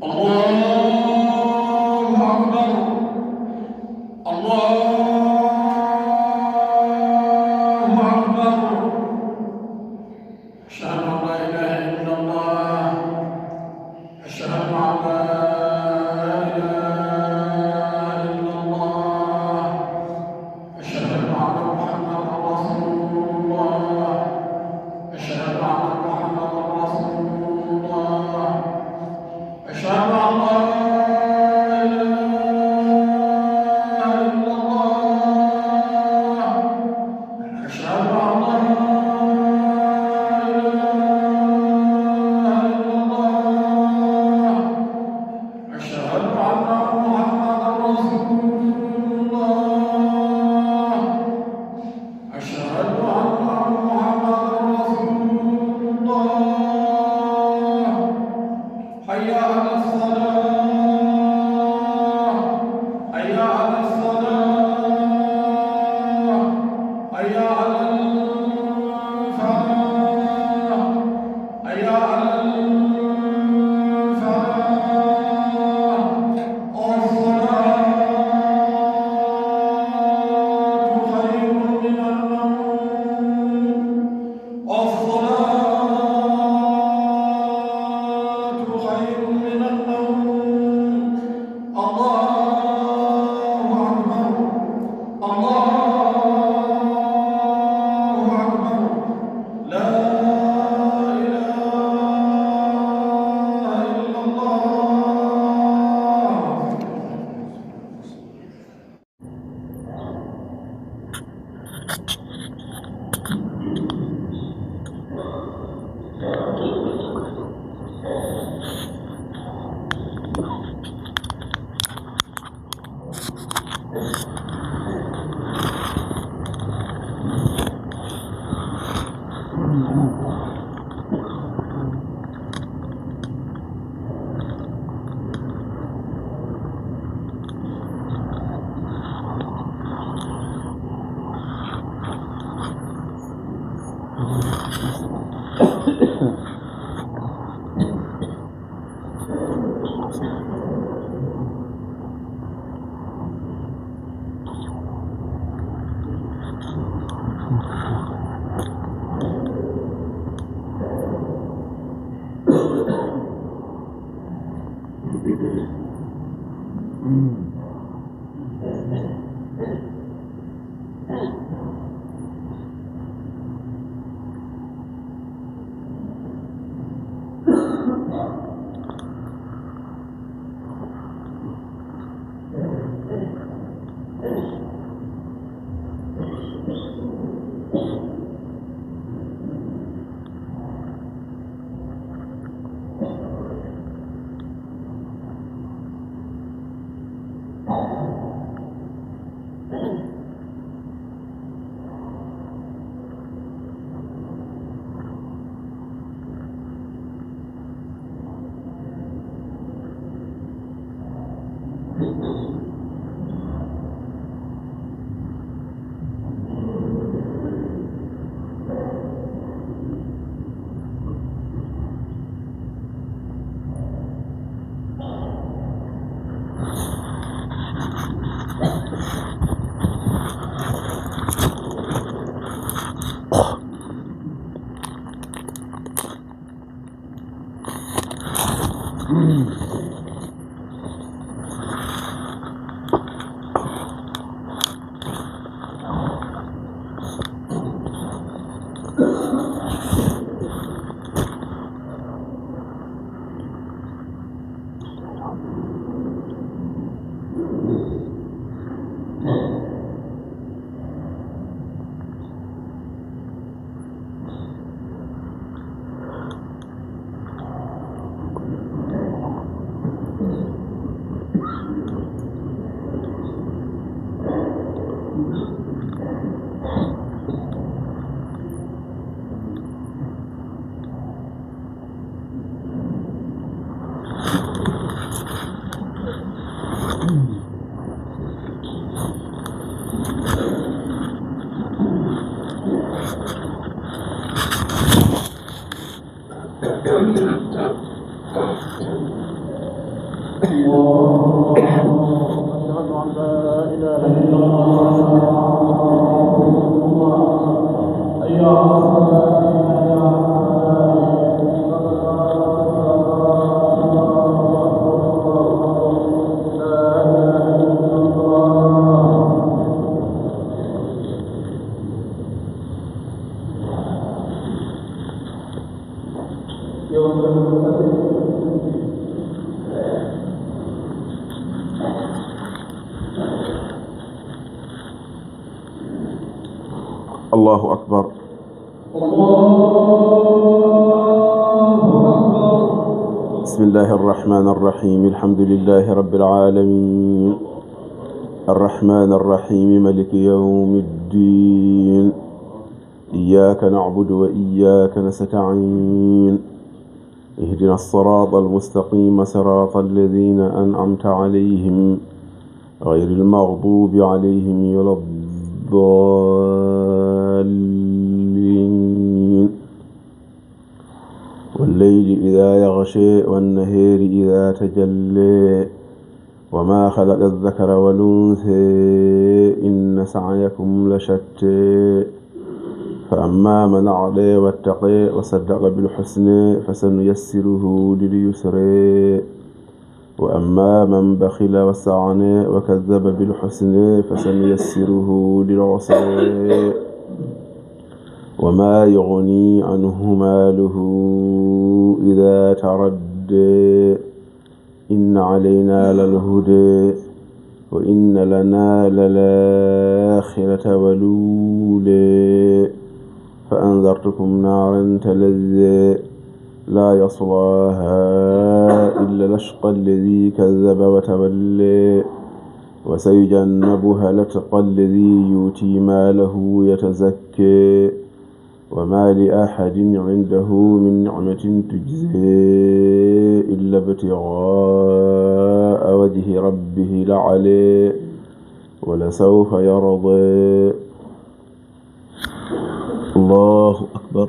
الله أكبر. الله أكبر. أشهد أن لا إله إلا الله. أشهد أن لا إله إلا الله. أشهد أن محمدا رسول الله. أشهد أن محمدا رسول الله. أشهد أن لا إله إلا الله. أشهد أن لا إله إلا الله. أشهد أن محمدا رسول الله. أشهد أن محمدا رسول الله. حي على الصلاة. حي على الصلاة. حي على الفلاح. حي على الفلاح. الصلاة خير من النوم. الصلاة خير من النوم. الله أكبر. الله أكبر. لا إله إلا الله. الله أكبر. بسم الله الرحمن الرحيم. الحمد لله رب العالمين الرحمن الرحيم مالك يوم الدين إياك نعبد وإياك نستعين اهدنا الصراط المستقيم صراط الذين أنعمت عليهم غير المغضوب عليهم ولا الضالين والليل إذا يغشى والنهار إذا تجلى وما خلق الذكر والأنثى إن سعيكم لشتى فأما من أعطى واتقى وصدق بالحسنى فسنيسره لليسرى وأما من بخل واستغنى وكذب بالحسنى فسنيسره للعسرى وما يغني عنه ماله إذا تردى إن علينا للهدى وإن لنا للآخرة والأولى فأنذرتكم نارا تلظى لا يصلاها إلا الأشقى الذي كذب وتولى وسيجنبها الأتقى الذي يؤتي ماله يتزكى وما لأحد عنده من نعمة تجزى إلا ابتغاء وجه ربه الأعلى ولسوف يرضى. الله أكبر.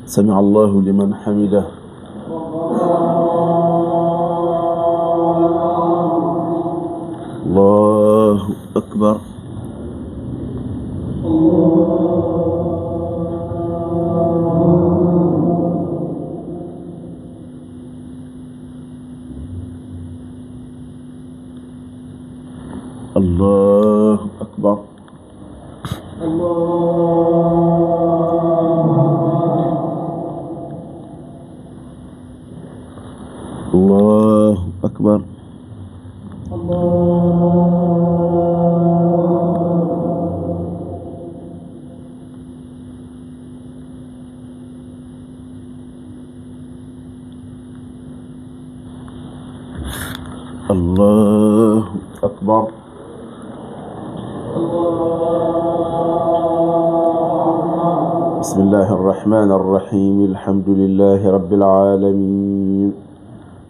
سمع الله لمن حمده. الله أكبر. الله أكبر. الله أكبر. الله أكبر. بسم الله الرحمن الرحيم الحمد لله رب العالمين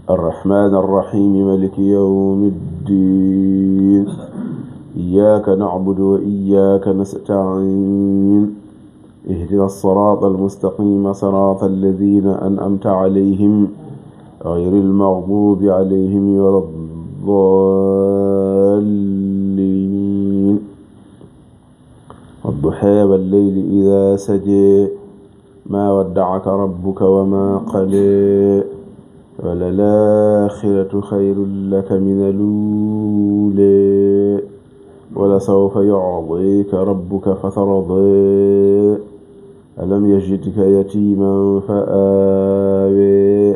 الرحمن الرحيم مالك يوم الدين إياك نعبد وإياك نستعين اهدنا الصراط المستقيم صراط الذين أنعمت عليهم غير المغضوب عليهم ولا الضالين والضحى والليل إذا سجى ما ودعك ربك وما قلى وللآخرة خير لك من الأولى ولسوف يعطيك ربك فترضى ألم يجدك يتيما فآوى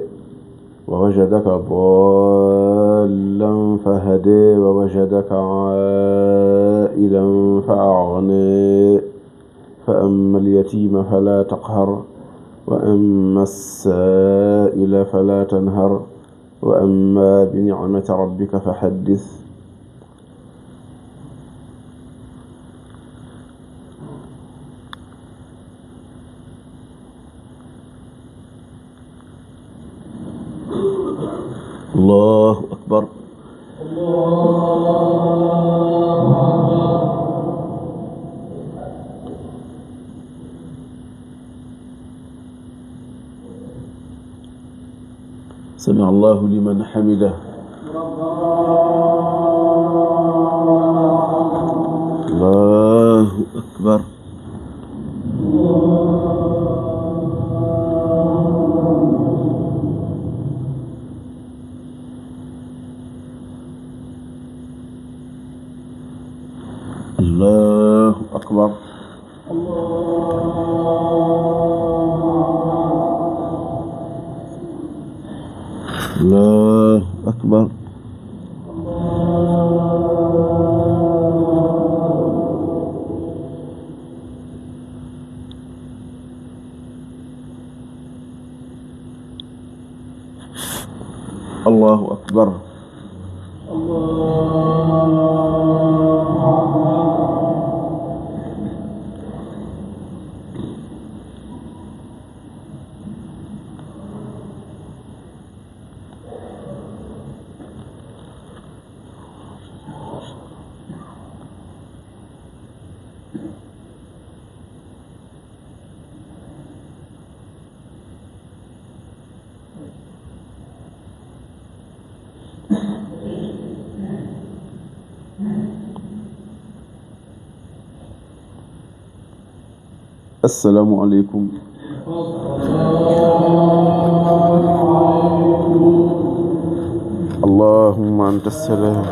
ووجدك ضالا فهدى ووجدك عائلا فأغنى فأما اليتيم فلا تقهر وأما السائل فلا تنهر وأما بنعمة ربك فحدث. الله أكبر. سمع الله لمن حمده. الله أكبر. الله أكبر. الله أكبر. الله أكبر. السلام عليكم. اللهم أنت السلام.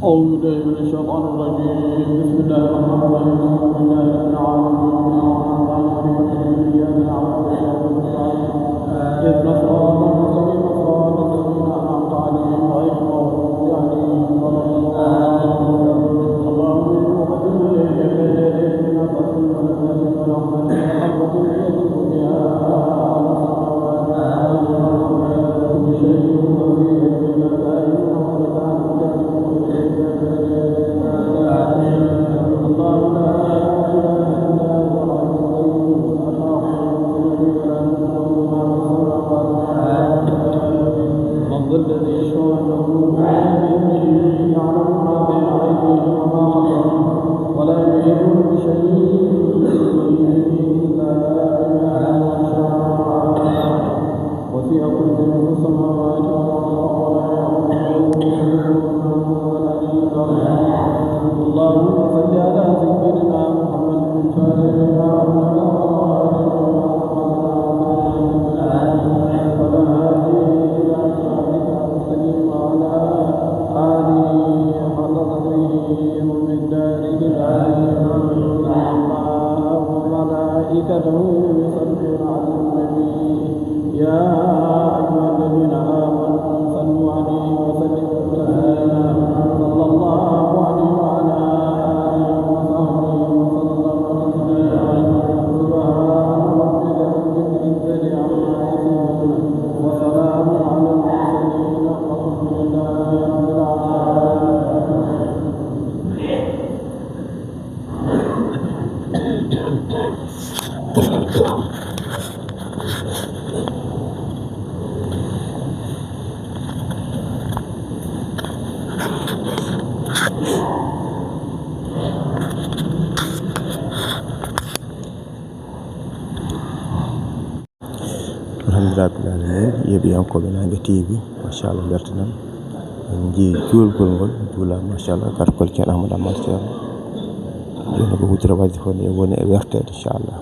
أعوذ بالله من الشيطان الرجيم. بسم الله الرحمن الرحيم. الحمد لله رب العالمين الرحمن الرحيم إياك نعبد وإياك نستعين اهدنا الصراط المستقيم صراط الذين أنعمت عليهم غير المغضوب عليهم ولا الضالين. اللهم إني أقدم إليك بين يديك من القتل والناس والرحمة والحبة يجب بها كل شيء وفيه إنك أيها القدير من داره العليم إن الله وملائكته يصلون على النبي يا أيها الذين آمنوا صلوا عليه وسلموا تسليما صلى الله عليه وعلى آله وصحبه وسلم تسليما سبحان ربك رب العزة عما يصفون وسلام على المرسلين والحمد لله رب العالمين. alhamdulillah rabbil alamin yeɓiyankoɓe Nanga TV machallah beltanam en jii juulgol ngol juula machallah garkol ceerno Ahmadou Amar Ceerno joni ko hutira wasifa ni woni e wertede inchallah.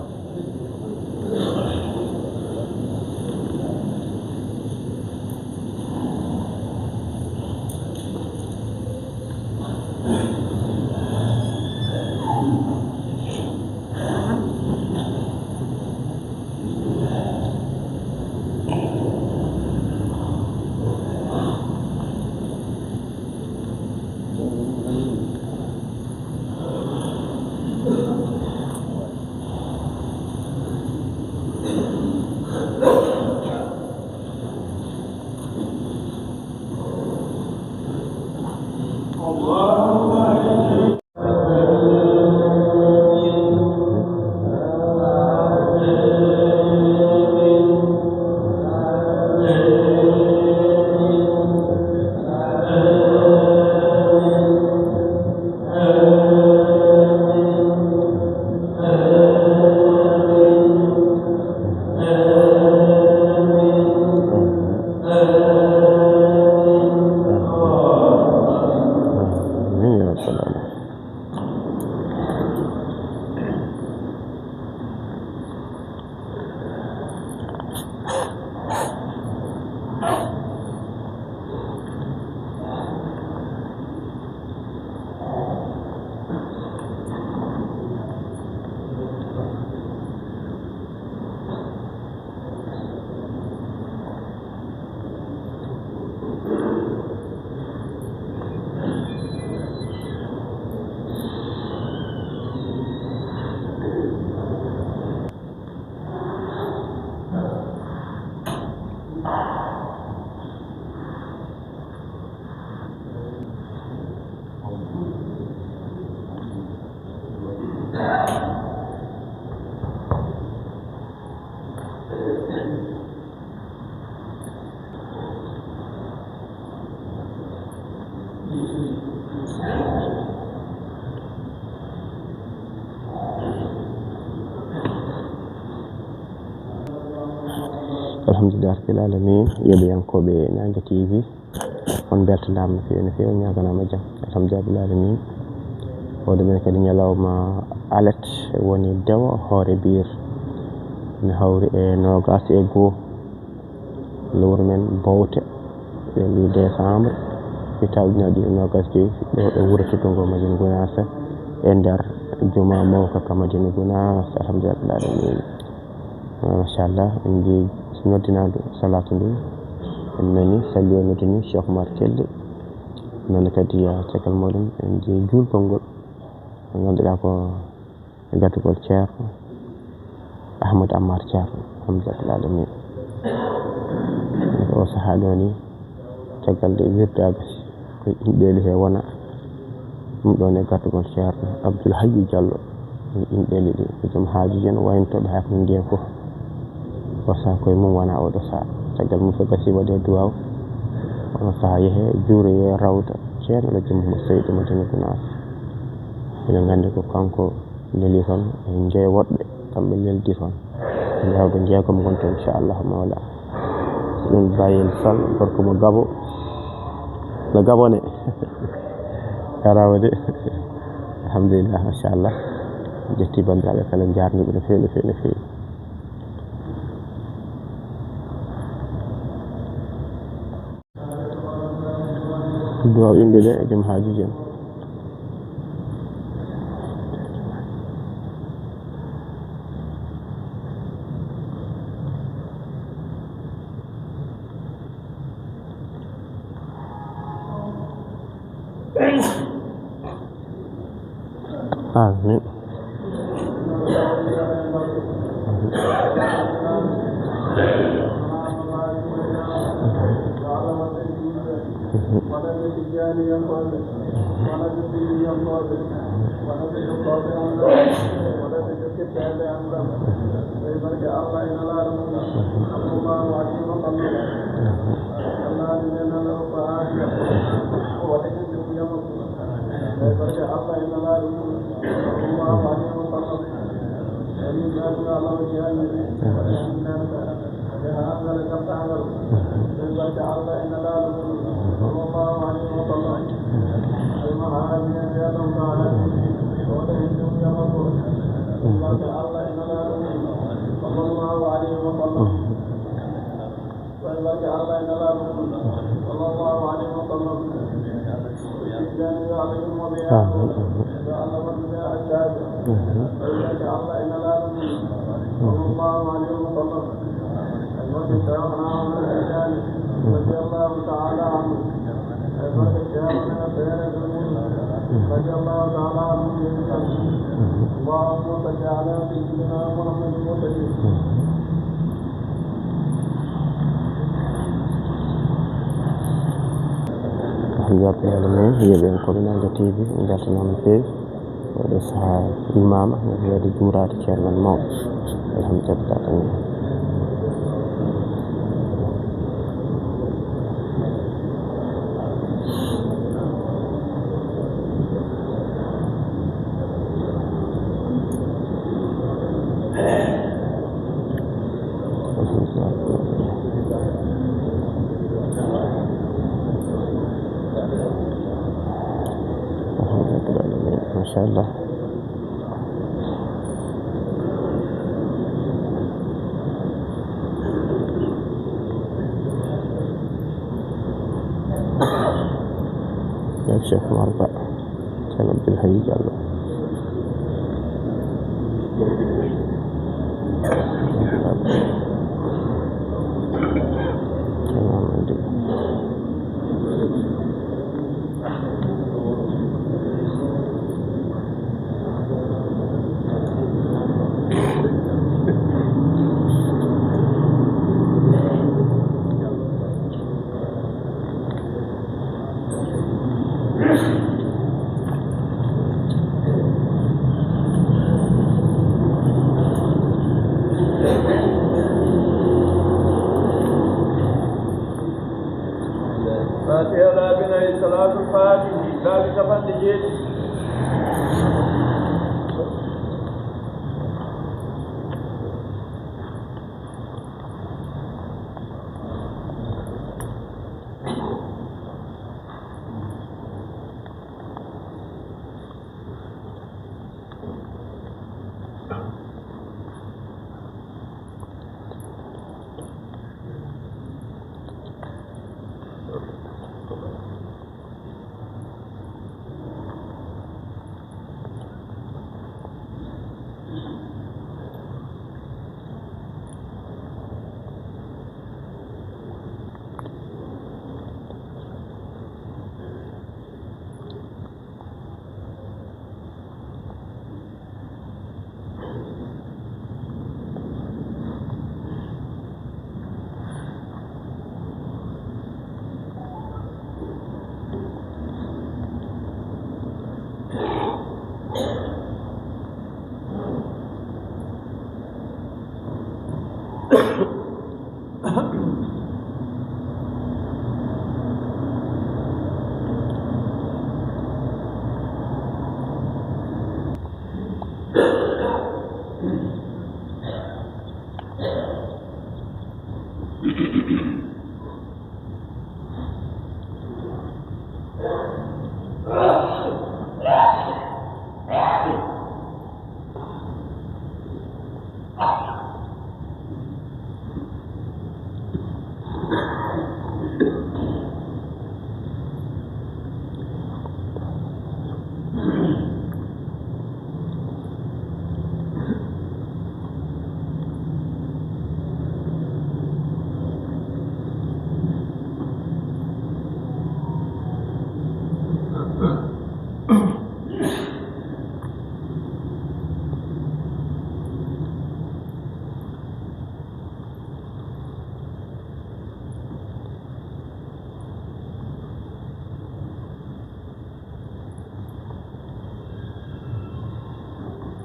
alhamdulillah rabbil alamin yeɓiyankoɓe Nanga TV on beltanama no fewi no fewi ñaganama jaam alhamdulillah rabbil alamin oɗo men kadi ñalawma alet woni dewa hoore biir ne hawri e 21 lewru men Bowte ɓe mbi décembre hitawɗinaɗi 22 ɗo e wuuro Tuddugo Madina Gounass e nder juma mawka ka Madina Gounass alhamdulillah rabbil alamin machallah en ji noddinaɗo salatu ndu en nani salli o noddini Cheikh Oumar Kelle noon kadi caggal muɗum en ji julgol ngol ganduɗa ko gaddugol ceerno Ahmadou Amar Ceerno alhamdulillah rabbil alamin o saaha ɗo ni caggal de wirdaga ko yimɓeli he wona ɗum ɗon e gaddugol ceerno Abdoul Hayyu Diallo yimɓeli ɗi ko joom haajuji en wayntoɓe hakko ndiyen fof o saaha koye mum wona oɗo saaha caggal mum so gasi waɗe duwaw ono saaha yeehe juuroye rawda ceerno Alaji Mahamadou Seydou Madina Gounass enen gandi ko kanko leeli toon e jeewoɗɓe kamɓe leldi toon jawɗo jeegom gonto inchallah mawla ɗum Bayel Sall gorko mo Gabo no Gabone yarawa de alhamdulillah machallah jetti bandiraɓe kala jarniɓe no fewi no fewi no fewi duwaw yimɓe ɓe e joom haajuji en آمين. Alhamdulillah alamin yeɓen koɓe Nanga TV beltanama feewi oɗo saaha imama no wiyade juurade ceerno mawɗo alhamdulillah alamin ما شاء الله. يا شيخ مربع كلام بالهي قال له كلام عندي فاتحة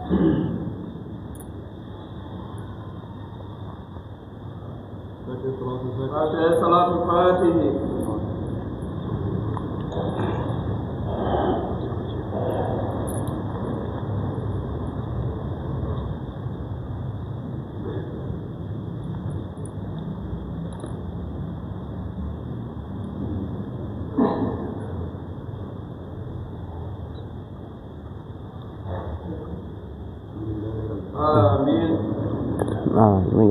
فاتحة صلاة الفاتح. آمين. آمين.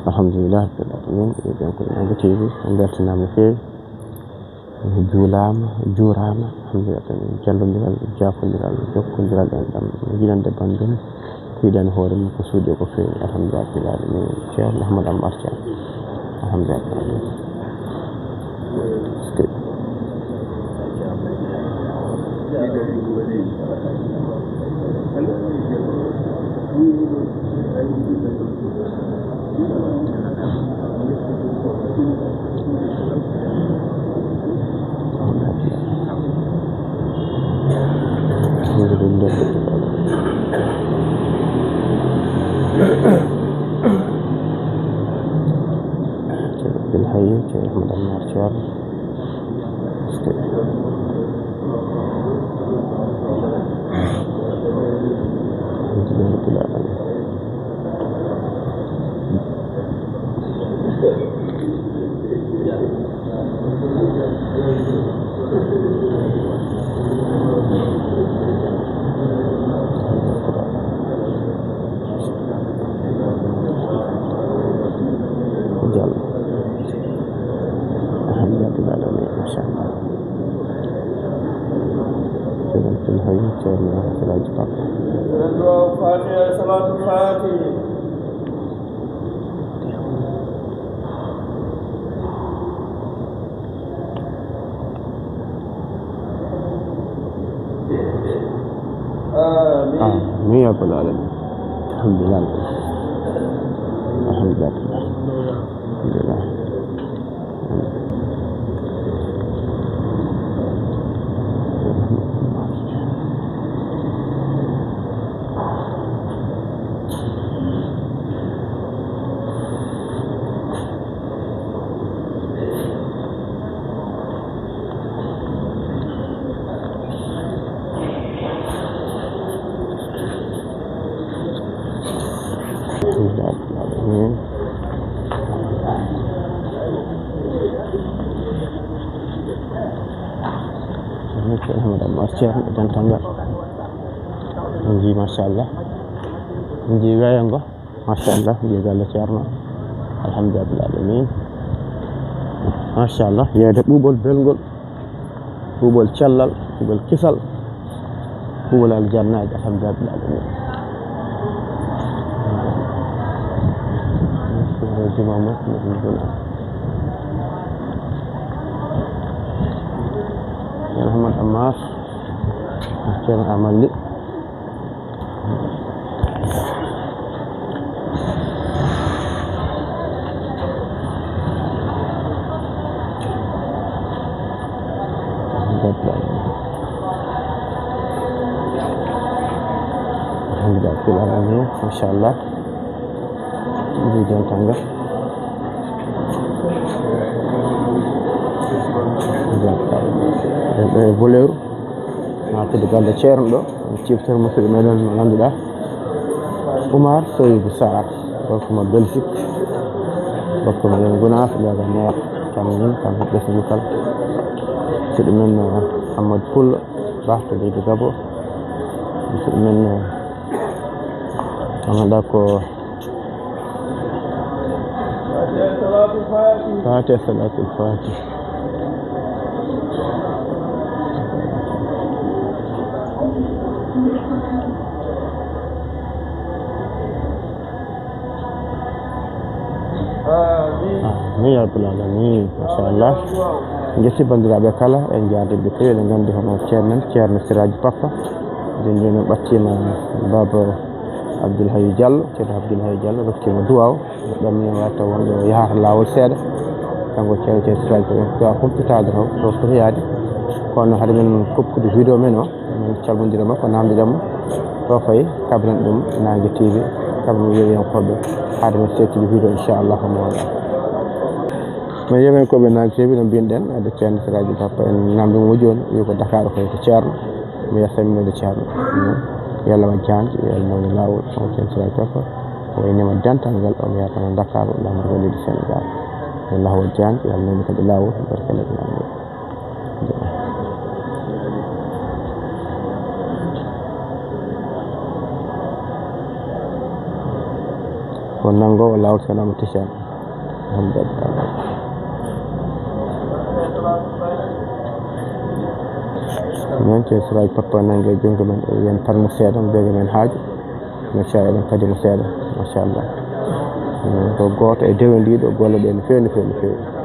الحمد لله رب العالمين. إذا كنا نبتدي عندنا مثل جولام جورام الحمد لله جلهم جلال جافن جلال جوكن جلال عندهم جيلان دبندن كيدان هورم كسودي كفين الحمد لله رب العالمين. شاء الله محمد أمار شاء الحمد لله رب العالمين. بالحي محمد أمار شاء الحمد لله رب العالمين. فاتحة صلاة الفاتح. آمين يا رب العالمين. الحمد لله الحمد لله الحمد لله. Cerno dan tangga nji masyaallah nji gayango masyaallah nji galla cerno alhamdulillah alamin masyaallah yede bubol belgol bubol cellal bubol kisal bubol aljanna alhamdulillah alamin jumama ya Muhammad Ammar Cerno Amali alhamdulillah masyaallah di jalan tangga voleur mate de galle Cerno do ciftere musidɓe meɗen no ganduɗa Oumar Seydou Sarr bakkumo Belgique bakkumo yen Gounass ƴaga maire kammin kamɓe ɓesgu kala musidɗo men Amadou Pullo Barto leydi Gabo musidɗo men ganduɗa ko Fatiha Salatul Fatih. Amin ya rabbal alamin. Masyaallah jetti bandiraɓe kala en jaadiɓe fewi eɗen gandi hono ceerno Siraji Papa nden joni ɓattima baba Abdoul Hayy Diallo ceerno Abdoul Hayy Diallo rokkima duwaw ɗum min watta wonde yahata lawol seeɗa kanko ceerno Siraj ko humpitade to fotoyade kono haade men koppude vidéo men o min calmodira makko namdidamo ɗo fayi kabren ɗum Nangue TV kabren yewiyankoɓe haade men settude vidéo inchallah mawɗa min yewiyankoɓe Nangue TV no mbinoɗen ade ceerno Siraj Papa en namdimo joni wi ko Dakar koye to ceerno mi yasaminoɗe ceerno yalla ma jande yalla mawni lawol on ceerno Siraj Papa o inema dental ngal on yatano Dakar lamdo walide Sénégal yalla ho jande yalla mawni kadi lawol barkale namdo ko nango lawol sanama tisan alhamdulillah non ceerno Siraj Papa nangue jongo men yen parno seeɗa jogo men haaju machallah eɗen kadimo seeɗa machallah ko goto e dewe ndiɗo golle ɗe no fewi no fewi no fewi